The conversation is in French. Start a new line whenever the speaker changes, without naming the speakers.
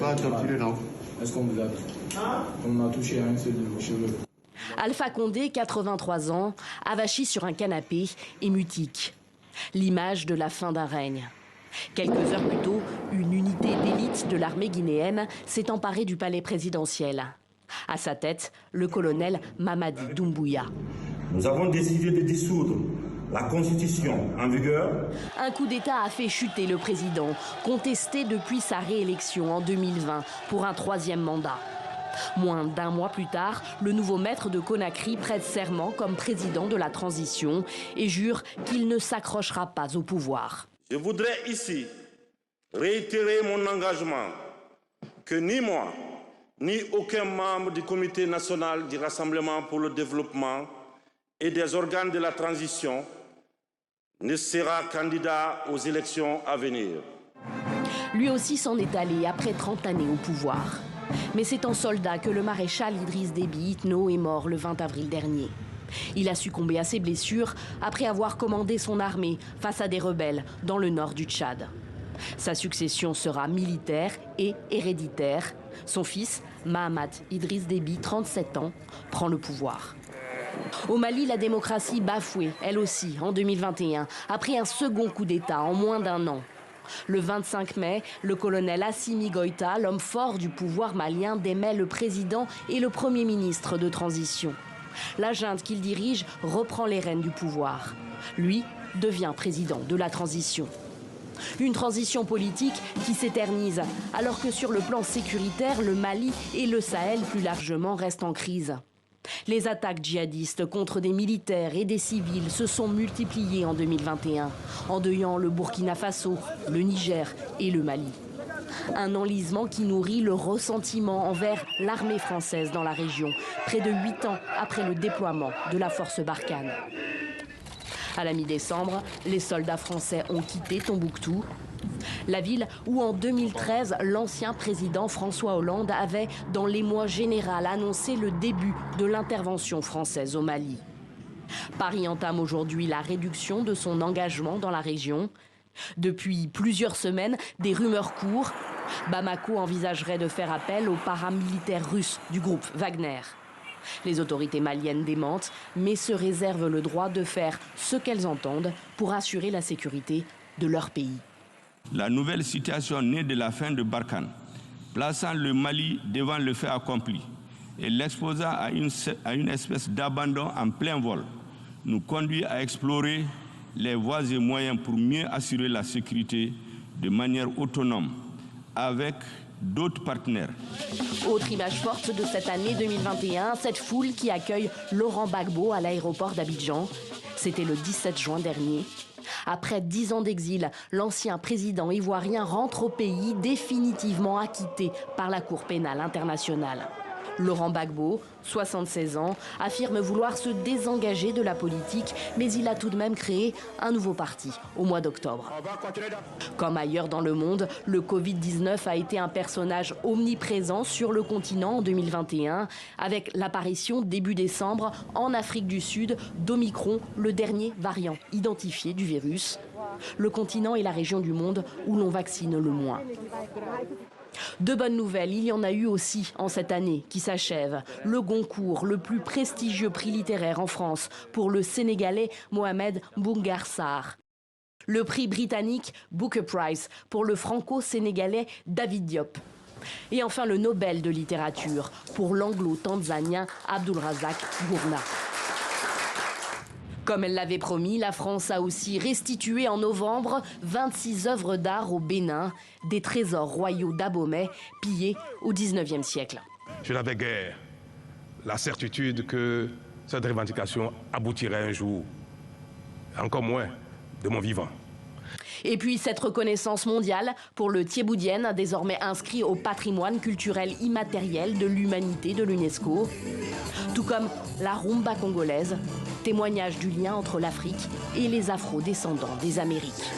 pas torturé, non?
Est-ce qu'on vous a dit? On a touché à un seul de vos cheveux.
Alpha Condé, 83 ans, avachi sur un canapé et mutique. L'image de la fin d'un règne. Quelques heures plus tôt, une unité d'élite de l'armée guinéenne s'est emparée du palais présidentiel. À sa tête, le colonel Mamadi Doumbouya.
Nous avons décidé de dissoudre la Constitution en vigueur.
Un coup d'État a fait chuter le président, contesté depuis sa réélection en 2020 pour un 3e mandat. Moins d'un mois plus tard, le nouveau maître de Conakry prête serment comme président de la transition et jure qu'il ne s'accrochera pas au pouvoir.
Je voudrais ici réitérer mon engagement que ni moi, ni aucun membre du Comité national du Rassemblement pour le développement et des organes de la transition ne sera candidat aux élections à venir.
Lui aussi s'en est allé après 30 années au pouvoir. Mais c'est en soldat que le maréchal Idriss Déby Itno est mort le 20 avril dernier. Il a succombé à ses blessures après avoir commandé son armée face à des rebelles dans le nord du Tchad. Sa succession sera militaire et héréditaire. Son fils, Mahamat Idriss Déby, 37 ans, prend le pouvoir. Au Mali, la démocratie bafouée, elle aussi, en 2021, après un second coup d'État en moins d'un an. Le 25 mai, le colonel Assimi Goïta, l'homme fort du pouvoir malien, démet le président et le premier ministre de transition. La junte qu'il dirige reprend les rênes du pouvoir. Lui devient président de la transition. Une transition politique qui s'éternise, alors que sur le plan sécuritaire, le Mali et le Sahel plus largement restent en crise. Les attaques djihadistes contre des militaires et des civils se sont multipliées en 2021, endeuillant le Burkina Faso, le Niger et le Mali. Un enlisement qui nourrit le ressentiment envers l'armée française dans la région, près de 8 ans après le déploiement de la force Barkhane. À la mi-décembre, les soldats français ont quitté Tombouctou, la ville où en 2013, l'ancien président François Hollande avait, dans l'émoi général, annoncé le début de l'intervention française au Mali. Paris entame aujourd'hui la réduction de son engagement dans la région. Depuis plusieurs semaines, des rumeurs courent. Bamako envisagerait de faire appel aux paramilitaires russes du groupe Wagner. Les autorités maliennes démentent, mais se réservent le droit de faire ce qu'elles entendent pour assurer la sécurité de leur pays.
La nouvelle situation née de la fin de Barkhane, plaçant le Mali devant le fait accompli et l'exposant à une espèce d'abandon en plein vol, nous conduit à explorer les voies et moyens pour mieux assurer la sécurité de manière autonome avec d'autres partenaires.
Autre image forte de cette année 2021, cette foule qui accueille Laurent Gbagbo à l'aéroport d'Abidjan. C'était le 17 juin dernier. Après 10 ans d'exil, l'ancien président ivoirien rentre au pays définitivement acquitté par la Cour pénale internationale. Laurent Gbagbo, 76 ans, affirme vouloir se désengager de la politique, mais il a tout de même créé un nouveau parti au mois d'octobre. Comme ailleurs dans le monde, le Covid-19 a été un personnage omniprésent sur le continent en 2021, avec l'apparition début décembre en Afrique du Sud d'Omicron, le dernier variant identifié du virus. Le continent est la région du monde où l'on vaccine le moins. De bonnes nouvelles, il y en a eu aussi en cette année qui s'achève. Le Goncourt, le plus prestigieux prix littéraire en France pour le Sénégalais Mohamed Mbougar Sarr. Le prix britannique Booker Prize pour le franco-sénégalais David Diop. Et enfin le Nobel de littérature pour l'anglo-tanzanien Abdulrazak Gurnah. Comme elle l'avait promis, la France a aussi restitué en novembre 26 œuvres d'art au Bénin, des trésors royaux d'Abomey pillés au XIXe siècle.
Je n'avais guère la certitude que cette revendication aboutirait un jour, encore moins de mon vivant.
Et puis cette reconnaissance mondiale pour le thiéboudienne, désormais inscrit au patrimoine culturel immatériel de l'humanité de l'UNESCO, tout comme la rumba congolaise, témoignage du lien entre l'Afrique et les afro-descendants des Amériques.